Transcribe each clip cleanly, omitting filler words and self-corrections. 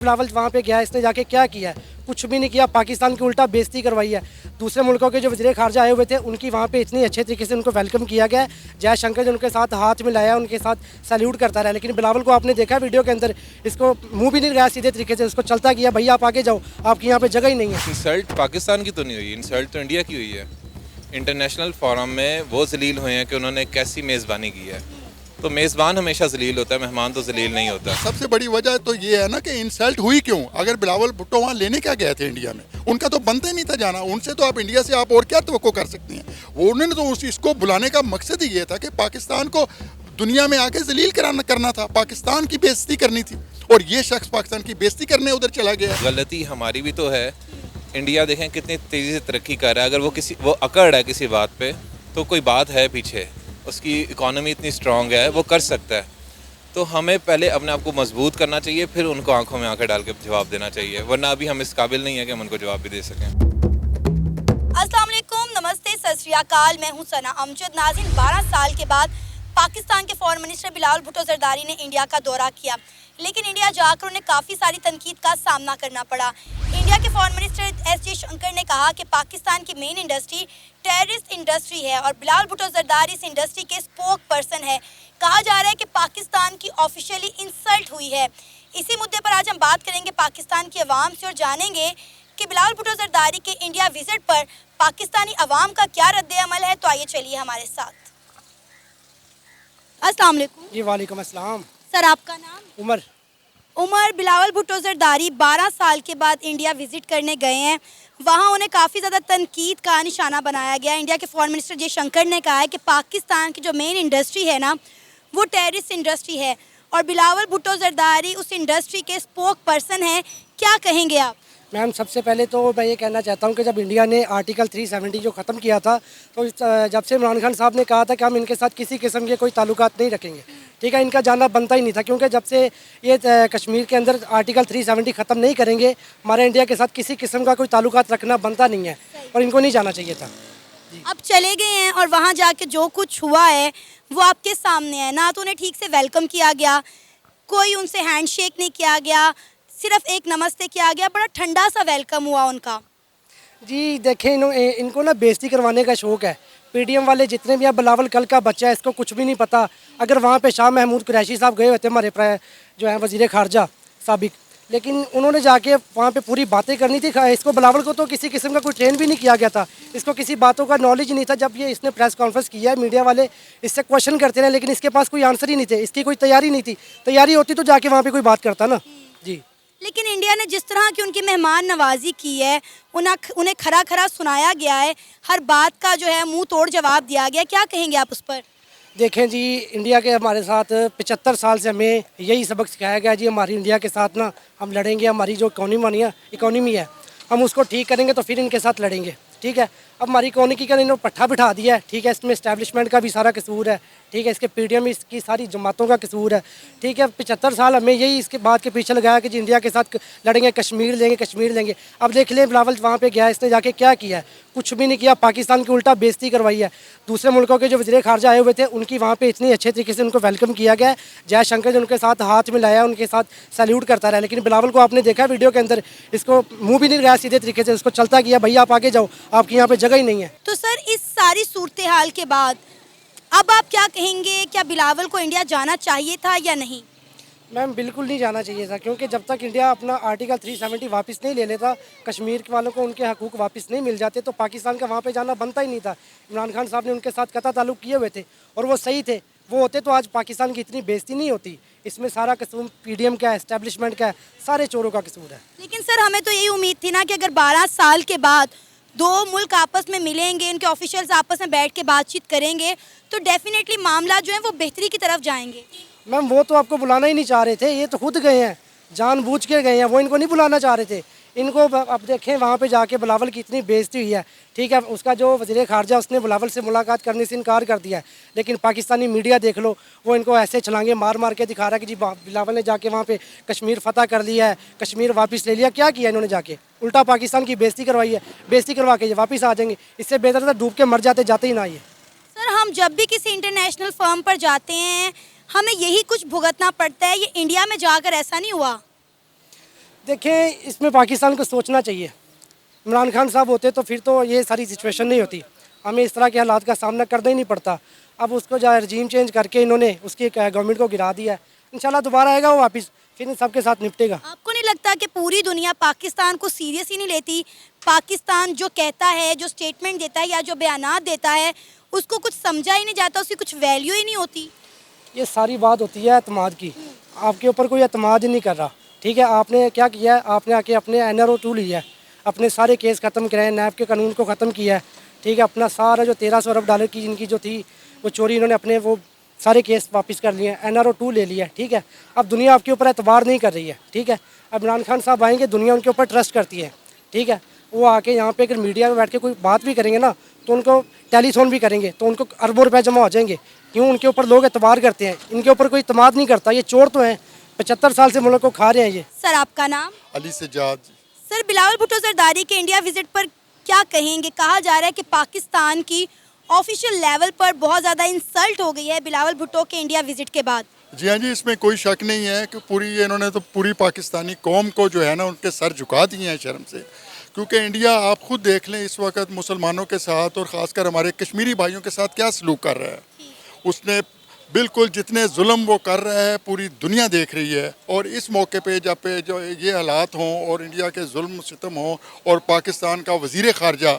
बिलावल वहाँ पे गया, इसने जाके क्या किया है? कुछ भी नहीं किया, पाकिस्तान की उल्टा बेइज्जती करवाई है। दूसरे मुल्कों के जो वज़ीर ख़ारजा आए हुए थे, उनकी वहाँ पे इतनी अच्छे तरीके से उनको वेलकम किया गया है। जयशंकर जी उनके साथ हाथ मिलाया, उनके साथ सैल्यूट करता रहा। लेकिन बिलावल को आपने देखा वीडियो के अंदर, इसको मुँह भी नहीं लगाया सीधे तरीके से, उसको चलता किया, भैया आप आगे जाओ, आपकी यहाँ पे जगह ही नहीं है। इंसल्ट पाकिस्तान की तो नहीं हुई, इंसल्ट तो इंडिया की हुई है। इंटरनेशनल फोरम में वो जलील हुए हैं कि उन्होंने कैसी मेज़बानी की है। तो मेज़बान हमेशा जलील होता है, मेहमान तो जलील नहीं होता। सबसे बड़ी वजह तो ये है ना कि इंसल्ट हुई क्यों? अगर बिलावल भुट्टो वहाँ लेने क्या गए थे इंडिया में? उनका तो बनता ही नहीं था जाना। उनसे तो आप इंडिया से आप और क्या तवक्को कर सकती हैं? वो उन्होंने तो इसको बुलाने का मकसद ही ये था कि पाकिस्तान को दुनिया में आके जलील करना था, पाकिस्तान की बेइज्जती करनी थी। और ये शख्स पाकिस्तान की बेइज्जती करने उधर चला गया। गलती हमारी भी तो है। इंडिया देखें कितनी तेज़ी से तरक्की कर रहा है। अगर वो अकड़ है किसी बात पे, तो कोई बात है पीछे, उसकी इकॉनमी इतनी स्ट्रॉन्ग है, वो कर सकता है। तो हमें पहले अपने आप को मजबूत करना चाहिए, फिर उनको आंखों में आंखें डाल के जवाब देना चाहिए, वरना अभी हम इस काबिल नहीं है कि हम उनको जवाब भी दे सकें। अस्सलाम वालेकुम, नमस्ते, सत श्री अकाल। मैं हूं सना अमजद। नाज़रीन, 12 साल के बाद पाकिस्तान के फॉरेन मिनिस्टर बिलावल भुट्टो जरदारी ने इंडिया का दौरा किया, लेकिन इंडिया जाकर उन्हें काफ़ी सारी तनकीद का सामना करना पड़ा। इंडिया के फॉरेन मिनिस्टर एस जयशंकर ने कहा कि पाकिस्तान की मेन इंडस्ट्री टेररिस्ट इंडस्ट्री है और बिलावल भुट्टो जरदारी इस इंडस्ट्री के स्पोक पर्सन है। कहा जा रहा है कि पाकिस्तान की ऑफिशियली इंसल्ट हुई है। इसी मुद्दे पर आज हम बात करेंगे पाकिस्तान की आवाम से और जानेंगे कि बिलावल भुट्टो जरदारी के इंडिया विजिट पर पाकिस्तानी अवाम का क्या रद्द-ए-अमल है। तो आइए चलिए हमारे साथ। अस्सलाम वालेकुम। जी वालेकुम अस्सलाम। सर, आपका नाम? उमर। बिलावल भुट्टो जरदारी 12 साल के बाद इंडिया विजिट करने गए हैं। वहाँ उन्हें काफ़ी ज़्यादा तनकीद का निशाना बनाया गया। इंडिया के फॉरेन मिनिस्टर जयशंकर ने कहा है कि पाकिस्तान की जो मेन इंडस्ट्री है ना, वो टेररिस्ट इंडस्ट्री है और बिलावल भुट्टो जरदारी उस इंडस्ट्री के स्पोक पर्सन हैं। क्या कहेंगे आप? मैम, सबसे पहले तो मैं ये कहना चाहता हूँ कि जब इंडिया ने आर्टिकल 370 जो ख़त्म किया था, तो जब से इमरान खान साहब ने कहा था कि हम इनके साथ किसी किस्म के कोई ताल्लुकात नहीं रखेंगे, ठीक है, इनका जाना बनता ही नहीं था। क्योंकि जब से ये कश्मीर के अंदर आर्टिकल 370 ख़त्म नहीं करेंगे, हमारे इंडिया के साथ किसी किस्म का कोई ताल्लुकात रखना बनता नहीं है और इनको नहीं जाना चाहिए था। अब चले गए हैं और वहाँ जाके जो कुछ हुआ है वो आपके सामने है। ना तो उन्हें ठीक से वेलकम किया गया, कोई उनसे हैंडशेक नहीं किया गया, सिर्फ एक नमस्ते किया गया। बड़ा ठंडा सा वेलकम हुआ उनका। जी देखें, इनको ना बेइज्जती करवाने का शौक़ है। पीडीएम वाले जितने भी हैं, बिलावल कल का बच्चा है, इसको कुछ भी नहीं पता। अगर वहाँ पे शाह महमूद कुरैशी साहब गए हुए थे, हमारे जो हैं वज़ीर ख़ारजा साबिक, लेकिन उन्होंने जाके वहाँ पे पूरी बातें करनी थी। इसको बिलावल को तो किसी किस्म का कोई ट्रेन भी नहीं किया गया था, इसको किसी बातों का नॉलेज नहीं था। जब ये इसने प्रेस कॉन्फ्रेंस किया है, मीडिया वाले इससे क्वेश्चन करते रहे, लेकिन इसके पास कोई आंसर ही नहीं थे, इसकी कोई तैयारी नहीं थी। तैयारी होती तो जाके वहाँ पर कोई बात करता ना। जी, लेकिन इंडिया ने जिस तरह की उनकी मेहमान नवाजी की है, उन्हें खरा खरा सुनाया गया है, हर बात का जो है मुंह तोड़ जवाब दिया गया। क्या कहेंगे आप उस पर? देखें जी, इंडिया के हमारे साथ 75 साल से हमें यही सबक सिखाया गया जी, हमारी इंडिया के साथ ना हम लड़ेंगे, हमारी जो इकोनॉमी है हम उसको ठीक करेंगे तो फिर इनके साथ लड़ेंगे, ठीक है। अब हमारी इकोनॉमी का इन्होंने पट्टा बिठा दिया है, ठीक है, इसमें इस्टेब्लिशमेंट का भी सारा कसूर है, ठीक है, इसके पीडीएम इसकी सारी जमातों का कसूर है, ठीक है। 75 साल हमें यही इसके बात के पीछे लगाया कि जी इंडिया के साथ लड़ेंगे, कश्मीर लेंगे। अब देख लें बिलावल वहाँ पे गया, इसने जाके क्या किया है? कुछ भी नहीं किया, पाकिस्तान की उल्टा बेइज्जती करवाई है। दूसरे मुल्कों के जो वज़ीर ख़ारजा आए हुए थे, उनकी वहाँ पे इतनी अच्छे तरीके से उनको वेलकम किया गया है। जयशंकर जी उनके साथ हाथ मिलाया, उनके साथ सैल्यूट करता रहा। लेकिन बिलावल को आपने देखा वीडियो के अंदर, इसको मुँह भी नहीं लगाया सीधे तरीके से, उसको चलता किया, भैया आप आगे जाओ, आपकी यहाँ पर जगह ही नहीं है। तो सर, इस सारी सूरत हाल के बाद अब आप क्या कहेंगे? क्या बिलावल को इंडिया जाना चाहिए था या नहीं? मैम, बिल्कुल नहीं जाना चाहिए था, क्योंकि जब तक इंडिया अपना आर्टिकल 370 वापस नहीं ले लेता, कश्मीर के वालों को उनके हकूक़ वापस नहीं मिल जाते, तो पाकिस्तान का वहाँ पे जाना बनता ही नहीं था। इमरान खान साहब ने उनके साथ कता ताल्लुक़ किए हुए थे और वो सही थे। वो होते तो आज पाकिस्तान की इतनी बेइज्जती नहीं होती। इसमें सारा कसूर पीडीएम का है, एस्टेब्लिशमेंट का है, सारे चोरों का कसूर है। लेकिन सर, हमें तो यही उम्मीद थी ना कि अगर 12 साल के बाद दो मुल्क आपस में मिलेंगे, इनके ऑफिशियल्स आपस में बैठ के बातचीत करेंगे, तो डेफिनेटली मामला जो है वो बेहतरी की तरफ जाएंगे। मैम, वो तो आपको बुलाना ही नहीं चाह रहे थे, ये तो खुद गए हैं, जानबूझ के गए हैं, वो इनको नहीं बुलाना चाह रहे थे। इनको अब देखें वहाँ पे जाके बिलावल की इतनी बेइज्जती हुई है, ठीक है। उसका जो वज़ीर ख़ारजा, उसने बिलावल से मुलाकात करने से इनकार कर दिया है, लेकिन पाकिस्तानी मीडिया देख लो, वो इनको ऐसे छलांगे मार के दिखा रहा है कि जी बिलावल ने जाके वहाँ पे कश्मीर फ़तह कर लिया है, कश्मीर वापस ले लिया। क्या किया इन्होंने? जाके उल्टा पाकिस्तान की बेइज्जती करवाई है। बेइज्जती करवा के ये वापस आ जाएंगे, इससे बेहतर था डूब के मर जाते ही ना। ये सर, हम जब भी किसी इंटरनेशनल फर्म पर जाते हैं, हमें यही कुछ भुगतना पड़ता है। ये इंडिया में जाकर ऐसा नहीं हुआ। देखें, इसमें पाकिस्तान को सोचना चाहिए। इमरान खान साहब होते तो फिर तो ये सारी सिचुएशन नहीं होती, हमें इस तरह के हालात का सामना करना ही नहीं पड़ता। अब उसको जो है रजीम चेंज करके इन्होंने उसकी गवर्नमेंट को गिरा दिया है। इंशाल्लाह दोबारा आएगा वो वापस, फिर इन सबके साथ निपटेगा। आपको नहीं लगता कि पूरी दुनिया पाकिस्तान को सीरियस ही नहीं लेती? पाकिस्तान जो कहता है, जो स्टेटमेंट देता है या जो बयानात देता है, उसको कुछ समझा ही नहीं जाता, उसकी कुछ वैल्यू ही नहीं होती। ये सारी बात होती है एतमाद की। आपके ऊपर कोई एतमाद ही नहीं कर रहा, ठीक है। आपने क्या किया है, आपने आके अपने NRO 2 लिया है, अपने सारे केस ख़त्म कराए, नैब के कानून को ख़त्म किया है, ठीक है। अपना सारा जो 1300 अरब डॉलर की इनकी जो थी वो चोरी, इन्होंने अपने वो सारे केस वापस कर लिए, NRO 2 ले लिया, ठीक है। अब दुनिया आपके ऊपर एतबार नहीं कर रही है, ठीक है। अब इमरान खान साहब आएंगे, दुनिया उनके ऊपर ट्रस्ट करती है, ठीक है। वो आके यहाँ पे अगर मीडिया में बैठ के कोई बात भी करेंगे ना, तो उनको टेलीफोन भी करेंगे तो उनको अरबों रुपए जमा हो जाएंगे। क्यों? उनके ऊपर लोग एतबार करते हैं, इनके ऊपर कोई इतमाद नहीं करता। ये चोर तो हैं, 75 साल से मुल्क को खा रहे हैं ये। सर, आपका नाम? अली सज्जाद। सर, बिलावल भुट्टो जरदारी के इंडिया विजिट पर क्या कहेंगे? कहा जा रहा है कि पाकिस्तान की ऑफिशियल लेवल पर बहुत ज़्यादा इंसल्ट हो गई है बिलावल भुट्टो के इंडिया विजिट के बाद। जी हाँ जी, इसमें कोई शक नहीं है कि इन्होंने तो पूरी पाकिस्तानी कौम को जो है ना उनके सर झुका दिए हैं शर्म से। क्योंकि इंडिया, आप खुद देख लें इस वक्त मुसलमानों के साथ और ख़ासकर हमारे कश्मीरी भाइयों के साथ क्या सलूक कर रहा है। उसने बिल्कुल जितने जुल्म वो कर रहा है पूरी दुनिया देख रही है। और इस मौके पे जब पे जो ये हालात हों और इंडिया के जुल्म सितम हों और पाकिस्तान का वज़ीर ख़ारजा,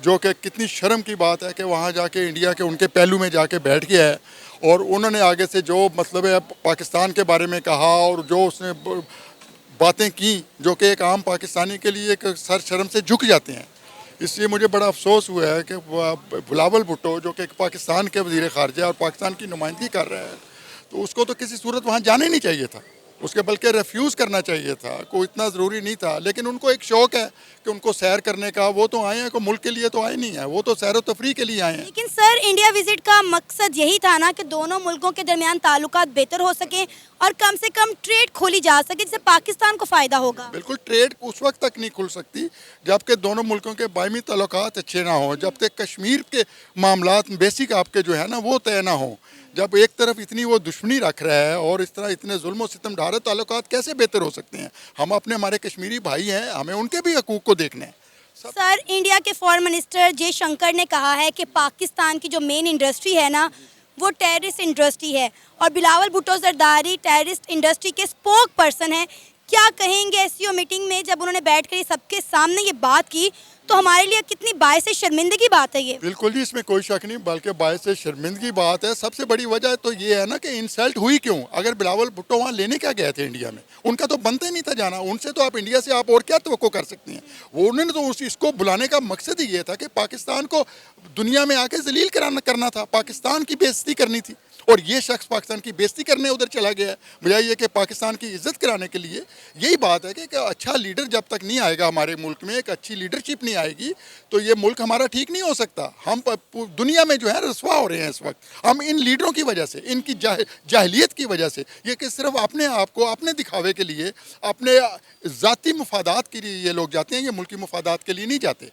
जो कि कितनी शर्म की बात है कि वहाँ जाके इंडिया के उनके पहलू में जाके बैठ गया है और उन्होंने आगे से जो मतलब है पाकिस्तान के बारे में कहा और जो उसने बातें की जो कि एक आम पाकिस्तानी के लिए एक सर शर्म से झुक जाते हैं। इसलिए मुझे बड़ा अफसोस हुआ है कि बिलावल भुट्टो जो कि पाकिस्तान के वज़ीर ख़ारजा और पाकिस्तान की नुमाइंदगी कर रहा है, तो उसको तो किसी सूरत वहाँ जाना ही नहीं चाहिए था, उसके बल्कि रेफ्यूज़ करना चाहिए था। कोई इतना ज़रूरी नहीं था। लेकिन उनको एक शौक़ है कि उनको सैर करने का, वो तो आए हैं, कोई मुल्क के लिए तो आए नहीं हैं, वो तो सैर व तफरी के लिए आए हैं। लेकिन सर, इंडिया विजिट का मकसद यही था ना कि दोनों मुल्कों के दरमियान ताल्लुकात बेहतर हो सकें और कम से कम ट्रेड खोली जा सके, जिससे पाकिस्तान को फ़ायदा होगा। बिल्कुल, ट्रेड उस वक्त तक नहीं खुल सकती जबकि दोनों मुल्कों के बायमी ताल्लुकात अच्छे ना हों, जब तक कश्मीर के मामलात बेसिक आपके जो है ना वो तय ना हों। जब एक तरफ इतनी वो दुश्मनी रख रहा है और इस तरह इतने जुल्म सितम ढा रहे, ताल्लुकात कैसे बेहतर हो सकते हैं? हम अपने हमारे कश्मीरी भाई हैं, हमें उनके भी हकूक़ को देखना है। सर, इंडिया के फॉरेन मिनिस्टर जयशंकर ने कहा है कि पाकिस्तान की जो मेन इंडस्ट्री है ना वो टेररिस्ट इंडस्ट्री है और बिलावल भुट्टो जरदारी टेररिस्ट इंडस्ट्री के स्पोक पर्सन हैं। क्या कहेंगे SCO मीटिंग में जब उन्होंने बैठकर सबके सामने ये बात की, तो हमारे लिए कितनी बायस शर्मिंदगी बात है ये? बिल्कुल जी, इसमें कोई शक नहीं, बल्कि बायस शर्मिंदगी बात है। सबसे बड़ी वजह तो ये है ना कि इंसल्ट हुई क्यों? अगर बिलावल भुट्टो वहाँ लेने क्या गए थे इंडिया में, उनका तो बनता ही नहीं था जाना। उनसे तो आप इंडिया से आप और क्या तवक्को कर सकती हैं? वो उन्होंने तो इसको बुलाने का मकसद ही ये था कि पाकिस्तान को दुनिया में आके जलील करना था, पाकिस्तान की बेइज्जती करनी थी। और ये शख्स पाकिस्तान की बेइज्जती करने उधर चला गया है, बजाय ये कि पाकिस्तान की इज्जत कराने के लिए। यही बात है कि अच्छा लीडर जब तक नहीं आएगा हमारे मुल्क में, एक अच्छी लीडरशिप नहीं आएगी, तो ये मुल्क हमारा ठीक नहीं हो सकता। हम दुनिया में जो है रसवा हो रहे हैं इस वक्त, हम इन लीडरों की वजह से, इनकी जाहिलियत की वजह से। ये कि सिर्फ अपने आप को अपने दिखावे के लिए, अपने ज़ाती मफादात के लिए ये लोग जाते हैं, ये मुल्की मफादात के लिए नहीं जाते।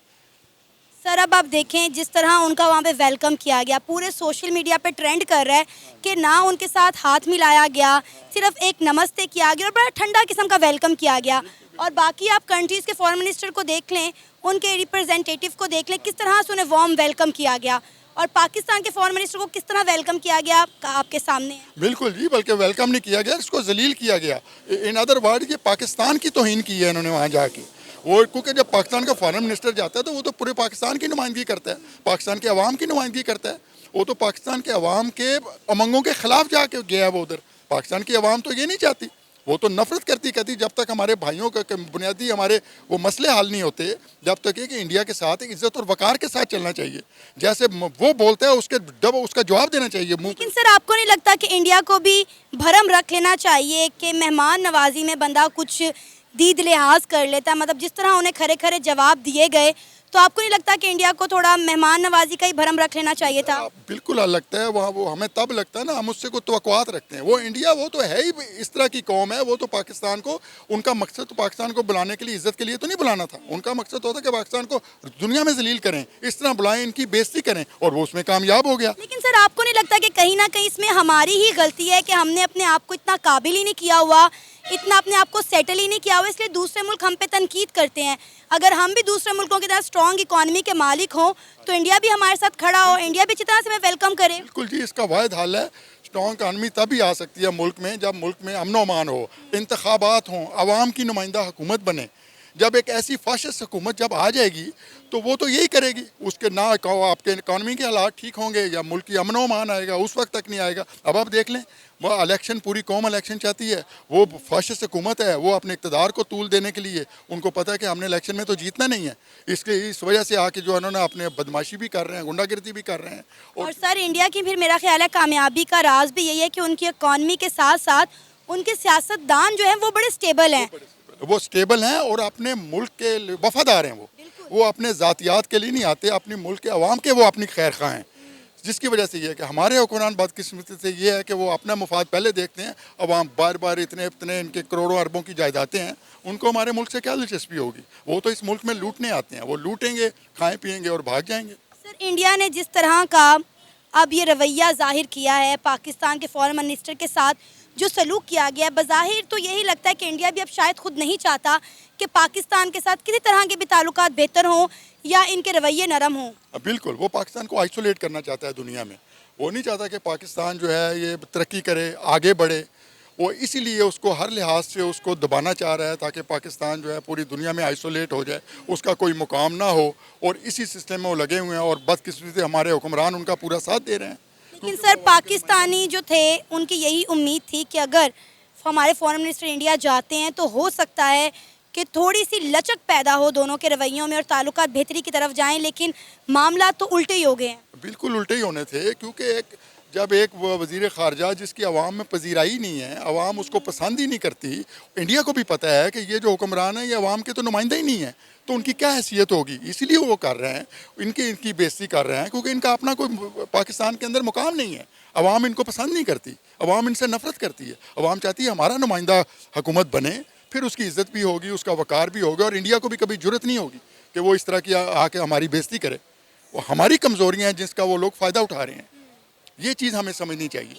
सर, अब आप देखें जिस तरह उनका वहाँ पे वेलकम किया गया, पूरे सोशल मीडिया पे ट्रेंड कर रहा है कि ना उनके साथ हाथ मिलाया गया, सिर्फ एक नमस्ते किया गया और बड़ा ठंडा किस्म का वेलकम किया गया। और बाकी आप कंट्रीज़ के फॉरेन मिनिस्टर को देख लें, उनके रिप्रेजेंटेटिव को देख लें, किस तरह से उन्हें वार्म वेलकम किया गया और पाकिस्तान के फॉरेन मिनिस्टर को किस तरह वेलकम किया गया आपके सामने। बिल्कुल जी, बल्कि वेलकम नहीं किया गया, इसको जलील किया गया। इन अदर वर्ड, ये पाकिस्तान की तौहीन की है इन्होंने वहाँ जाके। वो क्योंकि जब पाकिस्तान का फॉरेन मिनिस्टर जाता है तो वो तो पूरे पाकिस्तान की नुमाइंदगी करता है, पाकिस्तान के अवाम की नुमाइंदगी करता है। वो तो पाकिस्तान के अवाम के उमंगों के ख़िलाफ़ जाके गया है वो उधर। पाकिस्तान की अवाम तो ये नहीं चाहती, वो तो नफ़रत करती जब तक हमारे भाइयों का बुनियादी हमारे वो मसले हल नहीं होते, जब तक ये कि इंडिया के साथ इज़्ज़त और वक़ार के साथ चलना चाहिए। जैसे वो बोलता है उसका जवाब देना चाहिए मुँह। लेकिन सर, आपको नहीं लगता कि इंडिया को भी भरम रख लेना चाहिए कि मेहमान नवाजी में बंदा कुछ दीद लिहाज कर लेता है? मतलब जिस तरह उन्हें खरे खरे जवाब दिए गए तो आपको नहीं लगता कि इंडिया को थोड़ा मेहमान नवाजी का ही भरम रख लेना चाहिए था? बिल्कुल लगता है वहाँ, वो हमें तब लगता है ना, हम उससे कोई तवक्कुआत रखते हैं। वो इंडिया वो तो है ही इस तरह की कौम है, वो तो पाकिस्तान को, उनका मकसद तो पाकिस्तान को बुलाने के लिए, इज्जत के लिए तो नहीं बुलाना था। उनका मकसद होता कि पाकिस्तान को दुनिया में जलील करें, इस तरह बुलाएं, इनकी बेइज्जती करें, और वो उसमें कामयाब हो गया। लेकिन सर आपको नहीं लगता कि कहीं ना कहीं इसमें हमारी ही गलती है कि हमने अपने आप को इतना काबिल ही नहीं किया हुआ, इतना अपने आप को सेटल ही नहीं किया हुआ, इसलिए दूसरे मुल्क हम पे तनकीद करते हैं। अगर हम भी दूसरे मुल्कों की तरह स्ट्रॉन्ग इकोनॉमी के मालिक हों तो इंडिया भी हमारे साथ खड़ा हो, इंडिया भी अच्छी तरह से हमें वेलकम करे। बिल्कुल जी, इसका वाहिद हल है, स्ट्रॉन्ग इकानमी तभी आ सकती है मुल्क में जब मुल्क में अमन अमान हो, इंतखाबात हों, आवाम की नुमाइंदा हुकूमत बने। जब एक ऐसी फाशिस्ट हुकूमत जब आ जाएगी तो वो तो यही करेगी, उसके ना आपके इकानमी के हालात ठीक होंगे या मुल्क की अमन अमान आएगा, उस वक्त तक नहीं आएगा। अब आप देख लें, वो इलेक्शन, पूरी कौम इलेक्शन चाहती है, वो फाशिस्ट हुकूमत है, वो अपने इक़्तिदार को तूल देने के लिए, उनको पता है कि हमने इलेक्शन में तो जीतना नहीं है, इस वजह से आके जो उन्होंने अपने बदमाशी भी कर रहे हैं, गुंडागिर्दी भी कर रहे हैं। और सर इंडिया की फिर मेरा ख्याल है कामयाबी का राज भी यही है कि उनकी इकॉनमी के साथ साथ उनके सियासतदान जो है वो बड़े स्टेबल हैं। वो स्टेबल हैं और अपने मुल्क के वफादार हैं। वो अपने ज़ातियात के लिए नहीं आते, अपने मुल्क के अवाम के वो अपनी खैर खा हैं। जिसकी वजह से ये है कि हमारे हुक्मरान बदकिस्मती से ये है कि वो अपना मुफाद पहले देखते हैं। अवाम बार बार इतने इनके करोड़ों अरबों की जायदादें हैं, उनको हमारे मुल्क से क्या दिलचस्पी होगी? वो तो इस मुल्क में लूटने आते हैं, वो लूटेंगे, खाएँ पिएंगे और भाग जाएंगे। सर इंडिया ने जिस तरह का अब ये रवैया जाहिर किया है पाकिस्तान के फॉरेन मिनिस्टर के साथ, जो सलूक किया गया है, बज़ाहिर तो यही लगता है कि इंडिया भी अब शायद खुद नहीं चाहता कि पाकिस्तान के साथ किसी तरह के भी ताल्लुकात बेहतर हों या इनके रवैये नरम हों। बिल्कुल, वो पाकिस्तान को आइसोलेट करना चाहता है दुनिया में। वो नहीं चाहता कि पाकिस्तान जो है ये तरक्की करे, आगे बढ़े। वो इसीलिए उसको हर लिहाज से उसको दबाना चाह रहा है ताकि पाकिस्तान जो है पूरी दुनिया में आइसोलेट हो जाए, उसका कोई मुकाम ना हो, और इसी सिस्टम में वो लगे हुए हैं और बदकिस्मती से हमारे हुक्मरान उनका पूरा साथ दे रहे हैं। लेकिन सर पाकिस्तानी जो थे उनकी यही उम्मीद थी कि अगर हमारे फॉरेन मिनिस्टर इंडिया जाते हैं तो हो सकता है कि थोड़ी सी लचक पैदा हो दोनों के रवैयों में और ताल्लुकात बेहतरी की तरफ जाएं, लेकिन मामला तो उल्टे ही हो गए हैं। बिल्कुल उल्टे ही होने थे, क्योंकि जब एक वज़ीर ख़ारजा जिसकी अवाम में पजीराई नहीं है, अवाम उसको पसंद ही नहीं करती, इंडिया को भी पता है कि ये जो हुक्मरान है ये अवाम के तो नुमाइंदा ही नहीं है, तो उनकी क्या हैसियत होगी? इसीलिए वो कर रहे हैं, इनकी बेइज्जती कर रहे हैं, क्योंकि इनका अपना कोई पाकिस्तान के अंदर मुकाम नहीं है। अवाम इनको पसंद नहीं करती, अवाम इनसे नफरत करती है। अवाम चाहती है हमारा नुमाइंदा हुकूमत बने, फिर उसकी इज़्ज़त भी होगी, उसका वक़ार भी होगा, और इंडिया को भी कभी ज़रूरत नहीं होगी कि वो इस तरह की आके हमारी बेइज्जती करे। वो हमारी कमज़ोरियाँ हैं जिसका वो लोग फ़ायदा उठा रहे हैं। ये चीज़ हमें समझनी चाहिए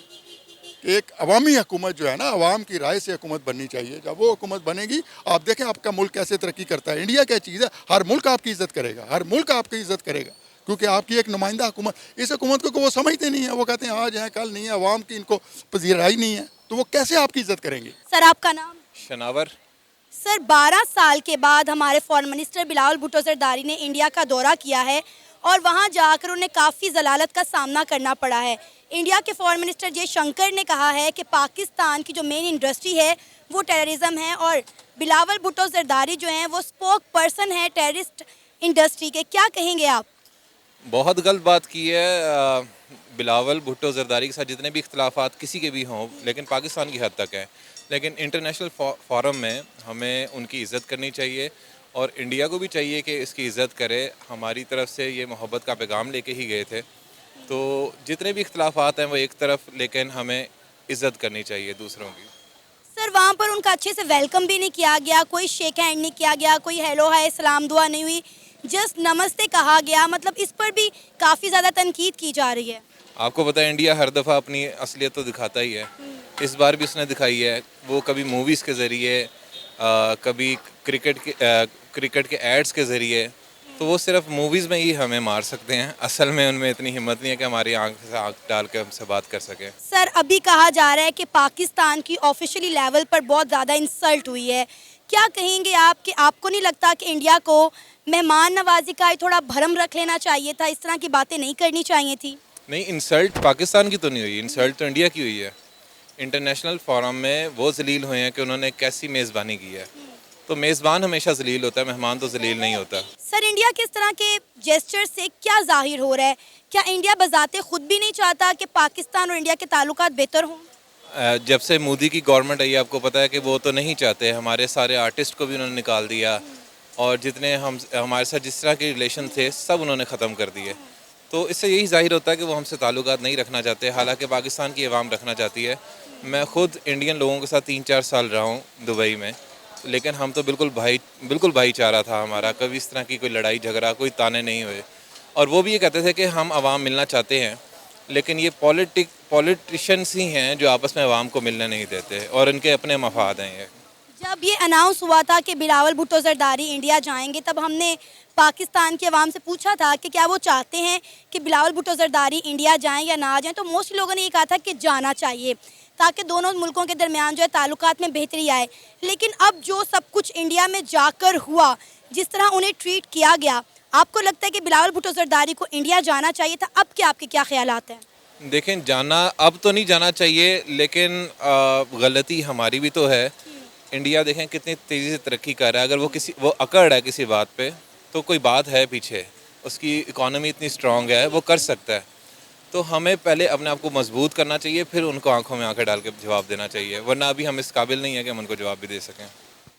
कि एक अवामी हुकूमत जो है ना, अवाम की राय से हुकूमत बननी चाहिए। जब वो हुकूमत बनेगी, आप देखें आपका मुल्क कैसे तरक्की करता है। इंडिया क्या चीज़ है, हर मुल्क आपकी इज़्ज़त करेगा, हर मुल्क आपकी इज़्ज़त करेगा, क्योंकि आपकी एक नुमाइंदा हुकूमत। इस हुकूमत को वो समझते नहीं है, वो कहते हैं आज हैं कल नहीं है, अवाम की इनको पजीराई नहीं है, तो वो कैसे आपकी इज़्ज़त करेंगे? सर आपका नाम? शनावर। सर 12 साल के बाद हमारे फॉरेन मिनिस्टर बिलावल भुट्टो जरदारी ने इंडिया का दौरा किया है और वहां जाकर उन्हें काफ़ी जलालत का सामना करना पड़ा है। इंडिया के फॉरेन मिनिस्टर जयशंकर ने कहा है कि पाकिस्तान की जो मेन इंडस्ट्री है वो टेररिज्म है, और बिलावल भुट्टो जरदारी जो हैं वो स्पोक पर्सन है टेररिस्ट इंडस्ट्री के। क्या कहेंगे आप? बहुत गलत बात की है। बिलावल भुट्टो जरदारी के साथ जितने भी इख्तलाफात किसी के भी हों, लेकिन पाकिस्तान की हद तक है, लेकिन इंटरनेशनल फोरम में हमें उनकी इज़्ज़त करनी चाहिए और इंडिया को भी चाहिए कि इसकी इज़्ज़त करे। हमारी तरफ से ये मोहब्बत का पैगाम लेके ही गए थे, तो जितने भी इख्तलाफात हैं वो एक तरफ, लेकिन हमें इज़्ज़त करनी चाहिए दूसरों की। सर वहाँ पर उनका अच्छे से वेलकम भी नहीं किया गया, कोई शेक हैंड नहीं किया गया, कोई हेलो हाय सलाम दुआ नहीं हुई, जस्ट नमस्ते कहा गया। मतलब इस पर भी काफ़ी ज़्यादा तनकीद की जा रही है। आपको पता है इंडिया हर दफ़ा अपनी असलियत तो दिखाता ही है, इस बार भी उसने दिखाई है। वो कभी मूवीज़ के ज़रिए, कभी क्रिकेट के एड्स के ज़रिए, तो वो सिर्फ मूवीज़ में ही हमें मार सकते हैं। असल में उनमें इतनी हिम्मत नहीं है कि हमारी आंख से आंख डाल के हमसे बात कर सकें। सर अभी कहा जा रहा है कि पाकिस्तान की ऑफिशियली लेवल पर बहुत ज़्यादा इंसल्ट हुई है, क्या कहेंगे आप कि आपको नहीं लगता कि इंडिया को मेहमान नवाजी का थोड़ा भरम रख लेना चाहिए था, इस तरह की बातें नहीं करनी चाहिए थी? नहीं, इंसल्ट पाकिस्तान की तो नहीं हुई, इंसल्ट तो इंडिया की हुई है। इंटरनेशनल फोरम में वो जलील हुए हैं कि उन्होंने कैसी मेज़बानी की है, तो मेज़बान हमेशा जलील होता है, मेहमान तो जलील नहीं होता। सर इंडिया किस तरह के जेस्चर से क्या जाहिर हो रहा है? क्या इंडिया बजाते खुद भी नहीं चाहता कि पाकिस्तान और इंडिया के ताल्लुकात बेहतर हों? जब से मोदी की गवर्नमेंट आई, आपको पता है कि वो तो नहीं चाहते। हमारे सारे आर्टिस्ट को भी उन्होंने निकाल दिया, और जितने हमारे साथ जिस तरह के रिलेशन थे सब उन्होंने ख़त्म कर दिए। तो इससे यही ज़ाहिर होता है कि वो हमसे ताल्लुकात नहीं रखना चाहते, हालांकि पाकिस्तान की अवाम रखना चाहती है। मैं ख़ुद इंडियन लोगों के साथ 3-4 साल रहा हूँ दुबई में, लेकिन हम तो बिल्कुल भाईचारा था हमारा, कभी इस तरह की कोई लड़ाई झगड़ा कोई ताने नहीं हुए। और वो भी ये कहते थे कि हम अवाम मिलना चाहते हैं, लेकिन ये पॉलिटिशियंस ही हैं जो आपस में अवाम को मिलने नहीं देते और इनके अपने मफाद हैं ये। जब ये अनाउंस हुआ था कि बिलावल भुट्टो जरदारी इंडिया जाएंगे, तब हमने पाकिस्तान के अवाम से पूछा था कि क्या वो चाहते हैं कि बिलावल भुट्टो जरदारी इंडिया जाएं या ना जाएं, तो मोस्ट लोगों ने ये कहा था कि जाना चाहिए ताकि दोनों मुल्कों के दरमियान जो है ताल्लुकात में बेहतरी आए। लेकिन अब जो सब कुछ इंडिया में जाकर हुआ, जिस तरह उन्हें ट्रीट किया गया, आपको लगता है कि बिलावल भुट्टो जरदारी को इंडिया जाना चाहिए था? अब क्या आपके क्या ख्यालात हैं? देखें, जाना अब तो नहीं जाना चाहिए, लेकिन गलती हमारी भी तो है। इंडिया देखें कितनी तेज़ी से तरक्की कर रहा है। अगर वो अकड़ है किसी बात पे, तो कोई बात है पीछे, उसकी इकॉनमी इतनी स्ट्रॉन्ग है, वो कर सकता है। तो हमें पहले अपने आप को मजबूत करना चाहिए, फिर उनको आंखों में आंखें डाल के जवाब देना चाहिए, वरना अभी हम इस काबिल नहीं है कि हम उनको जवाब भी दे सकें।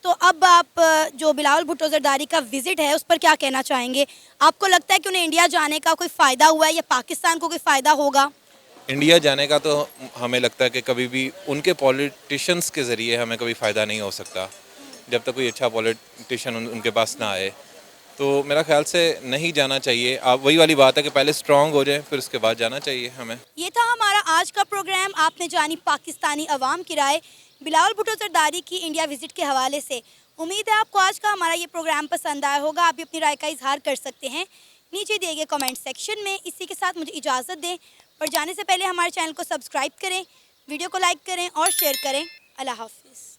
तो अब आप जो बिलावल भुट्टो जरदारी का विजिट है उस पर क्या कहना चाहेंगे? आपको लगता है कि उन्हें इंडिया जाने का कोई फ़ायदा हुआ है या पाकिस्तान को कोई फ़ायदा होगा? इंडिया जाने का तो हमें लगता है कि कभी भी उनके पॉलिटिशियंस के ज़रिए हमें कभी फ़ायदा नहीं हो सकता, जब तक कोई अच्छा पॉलिटिशियन उनके पास ना आए। तो मेरा ख्याल से नहीं जाना चाहिए। आप वही वाली बात है कि पहले स्ट्रॉन्ग हो जाए, फिर उसके बाद जाना चाहिए हमें। ये था हमारा आज का प्रोग्राम। आपने जानी पाकिस्तानी अवाम की राय बिलावल भुट्टो जरदारी की इंडिया विजिट के हवाले से। उम्मीद है आपको आज का हमारा ये प्रोग्राम पसंद आया होगा। आप भी अपनी राय का इजहार कर सकते हैं नीचे दिए गए कमेंट सेक्शन में। इसी के साथ मुझे इजाज़त दें, पर जाने से पहले हमारे चैनल को सब्सक्राइब करें, वीडियो को लाइक करें और शेयर करें। अल्लाह हाफिज़।